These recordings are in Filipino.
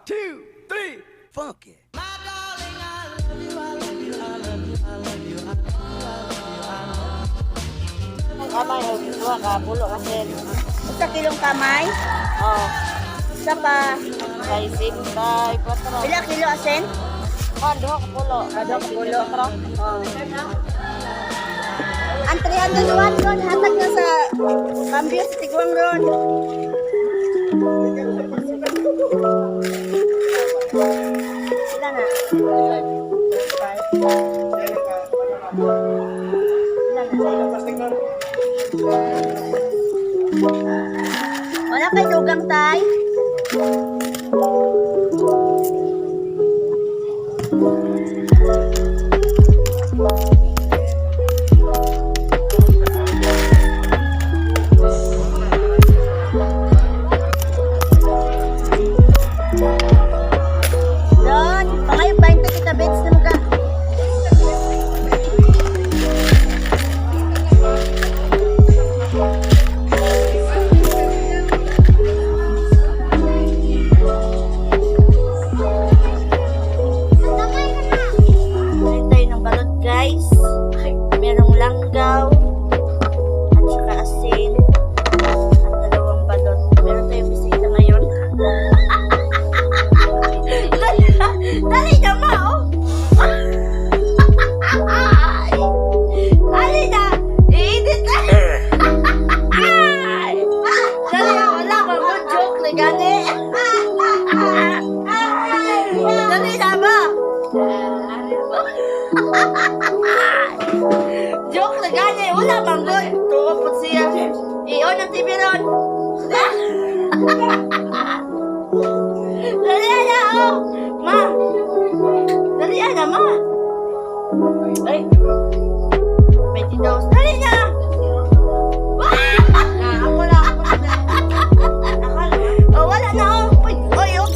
2, 3, funky. Kamay, dua ka, pulo kasi. Sa kilong kamay. Oh, Sa pa. kay Sintay, 4. Pila kilo asin? Duha ka pulo. Duha ka pulo. 4. Oh. Ang 300 ron, hatag na sa cambio sa Tiguang ron. Sila na. Sila na. Wala kay dugang tay. Don, pangayo 20 kita beds na mga. Balik tayo ng balot guys. Merong langgaw at saka asin at dalawang balot. Meron tayong bisita ngayon. Dali na ma, oh! Dali na! I-edit na! Dali na, wala ba mo joke na gani? Dali na ba? Joke na gani, wala bang good? Tuwa po siya. I-on ang TV ron. Dali na, oh! Ma! Dali na, ma! Ay! 20 daws. Dali na! Ako na. Oh, wala na, oh! Uy, oy, oh!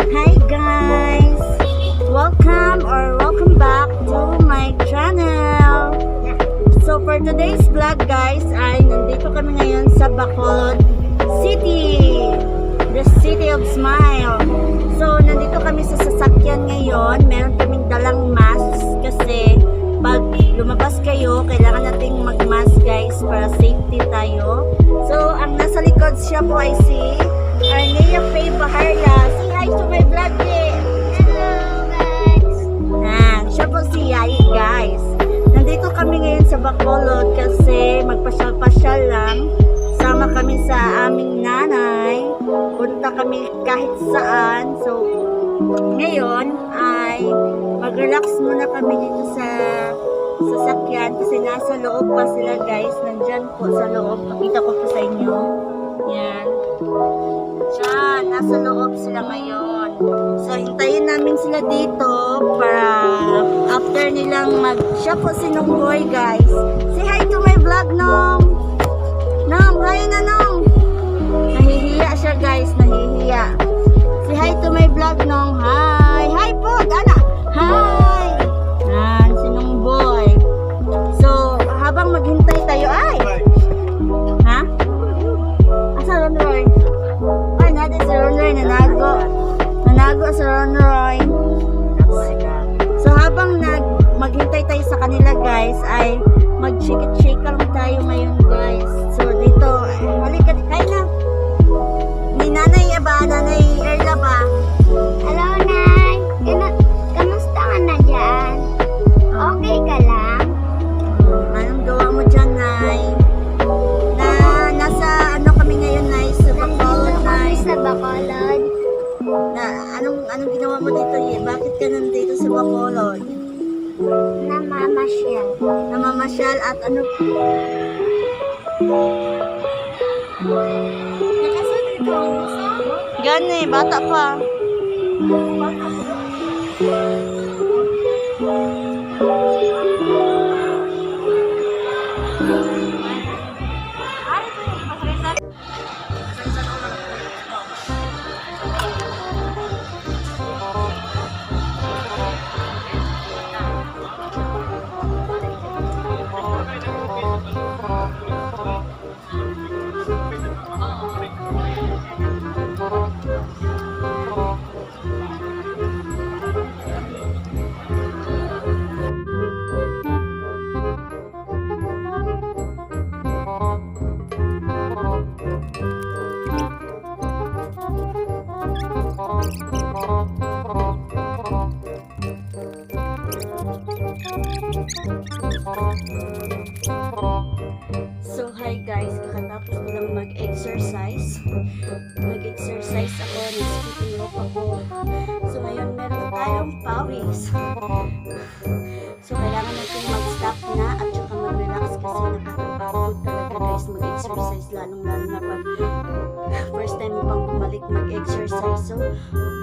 Hi guys! Welcome back to my channel! So for today's vlog guys ay nandito kami ngayon sa Bacolod City! The City of Smile! So nandito kami sa sasakyan ngayon. Meron kaming dalang mask kasi pag lumabas kayo, kailangan nating mag-mask guys para safety tayo. So ang nasa likod siya po ay si Arnea Faye Baharla. Say hi to my vlog eh! Hello guys! Siya po si Yai guys. Nandito kami ngayon sa Bacolod kasi magpasyal-pasyal lang. Sama kami sa aming nanay. Punta kami kahit saan. So, ngayon ay mag-relax muna kami dito sa sasakyan kasi nasa loob pa sila guys. Nandyan po sa loob. Pakita ko po sa inyo. Yan. Diyan, nasa loob sila ngayon. So, hintayin namin sila dito para after nilang siya po si Nongboy, guys. Say hi to my vlog, Nong! Nong, hi na, Nong! Nahihiya siya, guys. Nahihiya. Say hi to my vlog, Nong. Hi! Hi po, Dana! Hi! Yan, si Nongboy. So, habang maghintay tayo, ay! Ha? Asa Ron Roy? Ay, natin si Ron Roy, nanago. Nanago si Ron Roy. So, habang maghintay tayo sa kanila, guys, ay mag-shake lang tayo ngayon, guys. So, dito, halika, kain na. Ni Nanay ba? Nanay Erla ba? Hello, Nay. Kamusta ka na dyan? Okay ka lang? Anong gawa mo dyan, Nay? Nasa ano kami ngayon, Nay? Sa Bacolod, Nay. Sa Bacolod. Anong ginawa mo dito? Bakit ka nandito sa Bacolod? Namamasyal. Namamasyal at ano? Nakasunod ko ang gusto? Gani, bata pa. So, hi guys, kakatapos ko lang mag-exercise. Nag-exercise ako, nag-skipping rope ako. So, ngayon meron tayong pawis. So, kailangan natin mag-stop na at saka mag-relax kasi nakakapagod talaga guys mag-exercise, lalong-lalo na pag first time pang bumalik mag-exercise. So,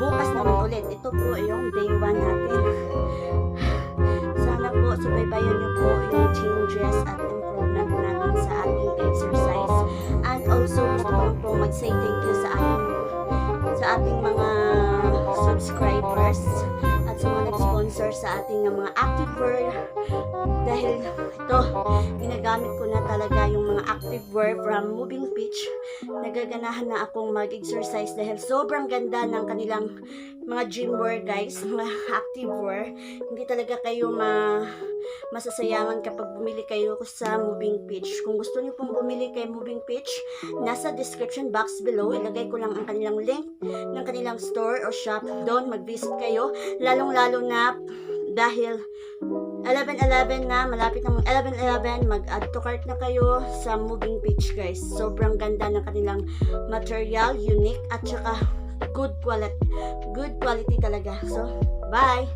bukas naman ulit. Ito po yung day 1 natin. Sana po, subaybayan niyo po yung changes at improvement natin sa ating exercise. And also, gusto ko lang po mag-say thank you sa ating mga subscribers at sa mga nag-sponsor sa ating mga activewear. Dahil ito, ginagamit ko na talaga yung mga activewear from Moving Pitch. Nagaganahan na akong mag-exercise dahil sobrang ganda ng kanilang mga gym wear guys, mga activewear. Hindi talaga kayo masasayangan kapag bumili kayo sa Moving Pitch. Kung gusto niyo pong bumili kay Moving Pitch, nasa description box below, ilagay ko lang ang kanilang link ng kanilang store o shop. Doon mag-visit kayo, lalong-lalo na dahil 11/11 na, malapit ng 11/11, mag-add to cart na kayo sa Moving Pitch guys. Sobrang ganda ng kanilang material, unique at saka good quality talaga. So, bye!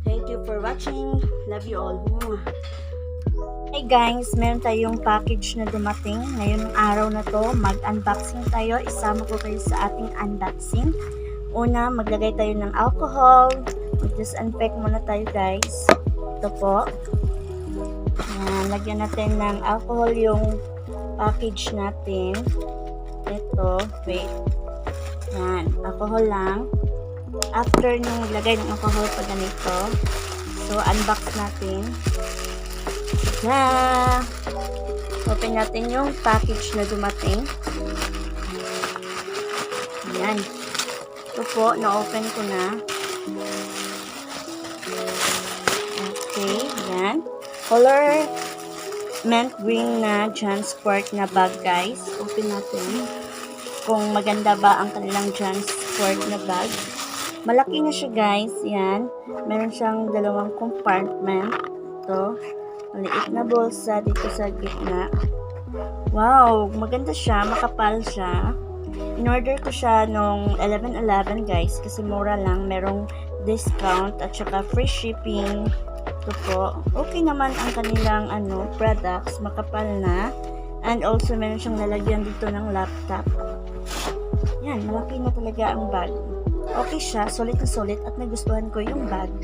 Thank you for watching. Love you all. Hey guys, meron tayong package na dumating. Ngayong araw na to, mag-unboxing tayo. Isama ko kayo sa ating unboxing. Una, maglagay tayo ng alcohol. Mag-disinfect muna tayo guys. Ito po. Ayan, lagyan natin ng alcohol yung package natin. Ito, wait. Yan, alcohol lang. After nung ilagay ng alcohol pa ganito, so unbox natin. Open natin yung package na dumating. Yan. Ito po, na-open ko na. Okay, yan. Color mint green na Jansport na bag guys. Open natin. Kung maganda ba ang kanilang Jansport na bag. Malaki na siya guys. Yan. Meron siyang dalawang compartment. Ito. Maliit na bulsa dito sa gitna. Wow! Maganda siya. Makapal siya. In-order ko siya nung 11/11 guys. Kasi mura lang. Merong discount at saka free shipping. Ito po. Okay naman ang kanilang products. Makapal na. And also meron siyang lalagyan dito ng laptop. Yan. Malaki na talaga ang bag. Okay siya, sulit na sulit at nagustuhan ko yung bag.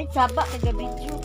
Ay, saba, taga-video.